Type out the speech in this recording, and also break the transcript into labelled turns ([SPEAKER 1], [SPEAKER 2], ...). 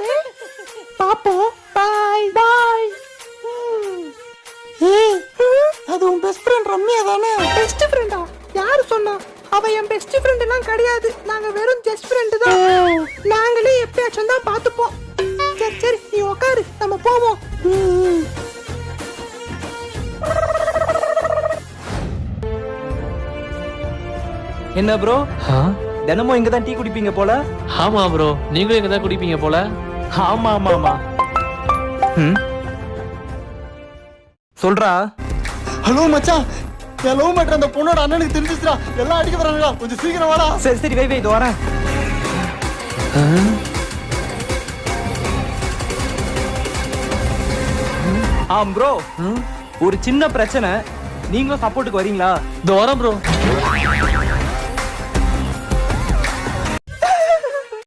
[SPEAKER 1] Okay பாப்போம். பாய் பாய். ஏய், அது உன் பெஸ்ட் ஃப்ரெண்ட் ரம்யா தானே? பெஸ்ட் ஃப்ரெண்டா? யாரு சொன்னா? அவ என் பெஸ்ட் ஃப்ரெண்ட் எல்லாம் கிடையாது. நாங்க வெறும் ஜஸ்ட் ஃப்ரெண்ட் தான். நாங்களே எப்பயாச்சும் தான் பாத்துப்போம். சரி சரி, நீ உட்காரு, நம்ம போவோம்.
[SPEAKER 2] என்ன ப்ரோ, தினமும் இங்க தான் டீ குடிப்பீங்க போல?
[SPEAKER 3] ஆமா ப்ரோ, நீங்களும் இங்க தான் குடிப்பீங்க போல.
[SPEAKER 2] ஆமா ஆமா ஆமா. சொல்றா.
[SPEAKER 4] ஹலோ மச்சான், என் லவ் மேட்டர் அந்த பொண்ணோட அண்ணனுக்கு தெரிஞ்சிச்சுடா. எல்லாம் அடிக்க வராங்கடா, கொஞ்சம் சீக்கிரம் வாடா.
[SPEAKER 2] சரி சரி, வை வை, இது வரேன். ப்ரோ, ஒரு சின்ன பிரச்சனை, நீங்களும் சப்போர்ட்டுக்கு வரீங்களா?
[SPEAKER 3] இதோ வரேன் ப்ரோ.